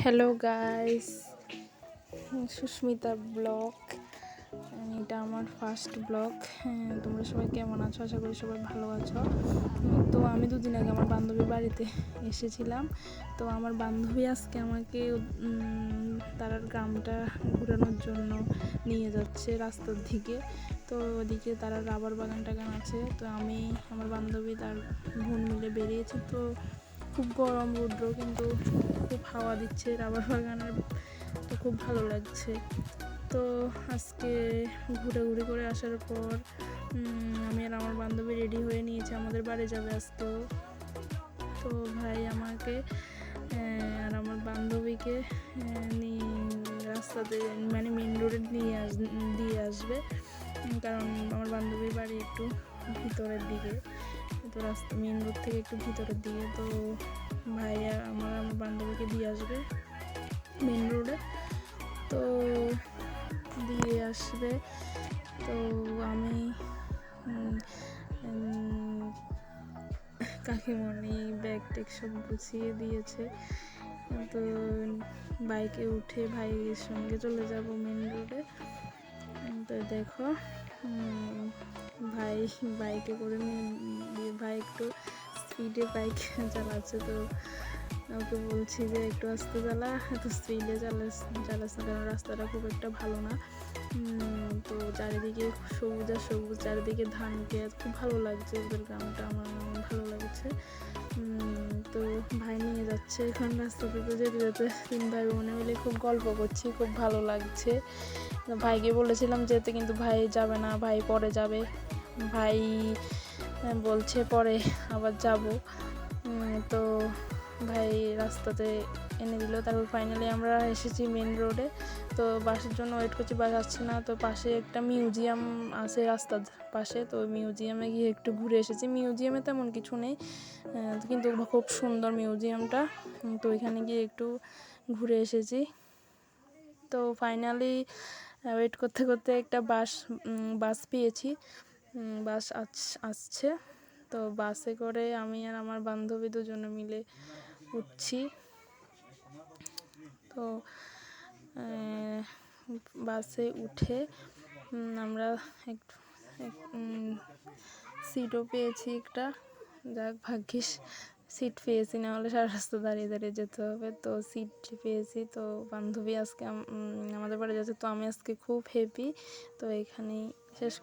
Hello guys, Susmita blog. এটা আমার first blog. তোমরা সবাই কেমন আছো? আশা করি সবাই ভালো আছো। তো আমি দুদিন আগে আমার বান্ধবীর বাড়িতে এসেছিলাম। তো আমার বান্ধবী আজকে আমাকে তার গ্রামটা ঘোরানোর জন্য নিয়ে যাচ্ছে রাস্তার দিকে। তো ওদিকে তারা রাবার বাগান টাগান আছে। তো আমি আমার বান্ধবী তার বোন মিলে বেরিয়েছি। তো খুব গরম রৌদ্র, কিন্তু খুব হাওয়া দিচ্ছে রাবার বাগানের, তো খুব ভালো লাগছে। তো আজকে ঘোরাঘুরি করে আসার পর আমি আর আমার বান্ধবী রেডি হয়ে নিয়েছি, আমাদের বাড়ি যাবে আজকেও। তো ভাই আমাকে আর আমার বান্ধবীকে রাস্তাতে মানে মেন রোডে দিয়ে আসবে, কারণ আমার বান্ধবীর বাড়ি একটু ভিতরের দিকে। তো রাস্তা মেন রোড থেকে একটু ভিতরের দিকে। তো ভাইয়া আমার বান্ধবীকে দিয়ে আসবে মেন রোডে, তো দিয়ে আসবে। তো আমি কাকিমণি ব্যাগ ট্যাগ সব গুছিয়ে দিয়েছে। তো বাইকে উঠে ভাইয়ের সঙ্গে চলে যাব মেন রোডে। তো দেখো ভাই বাইকে করে নিয়ে ভাই একটু স্পিডে বাইক চালাচ্ছে। তো ওকে বলছি যে একটু আস্তে চালা, এত স্পিডে চালাস না, কারণ রাস্তাটা খুব একটা ভালো না। তো চারিদিকে সবুজ আর সবুজ, চারিদিকে ধান ক্ষেত, খুব ভালো লাগছে। ওদের গ্রামটা আমার ভালো লাগছে। তো ভাই নিয়ে যাচ্ছে এখন রাস্তাতে। তো যেতে যেতে তিন ভাই বোনে মিলে খুব গল্প করছি, খুব ভালো লাগছে। ভাইকে বলেছিলাম যেতে, কিন্তু ভাই যাবে না, ভাই পরে যাবে। ভাই বলছে পরে আবার যাব। তো ভাই রাস্তাতে এনে দিল। তারপর ফাইনালি আমরা এসেছি মেন রোডে। তো বাসের জন্য ওয়েট করছি, বাস আসছে না। তো পাশে একটা মিউজিয়াম আছে রাস্তার পাশে, তো ওই মিউজিয়ামে গিয়ে একটু ঘুরে এসেছি। মিউজিয়ামে তেমন কিছু নেই, কিন্তু খুব সুন্দর মিউজিয়ামটা। তো ওইখানে গিয়ে একটু ঘুরে এসেছি। তো ফাইনালি ওয়েট করতে করতে একটা বাস পেয়েছি। বাস আসছে। তো বাসে করে আমি আর আমার বান্ধবী দুজনে মিলে উঠছি। তো বাসে উঠে আমরা সিটও পেয়েছি একটা, যাক ভাগ্যিস সিট পেয়েছি, না হলে সারা রাস্তা দাঁড়িয়ে দাঁড়িয়ে যেতে হবে। তো সিট পেয়েছি। তো বান্ধবী আজকে আমাদের বাড়ি যাচ্ছে। তো আমি আজকে খুব হ্যাপি। তো এখানেই শেষ।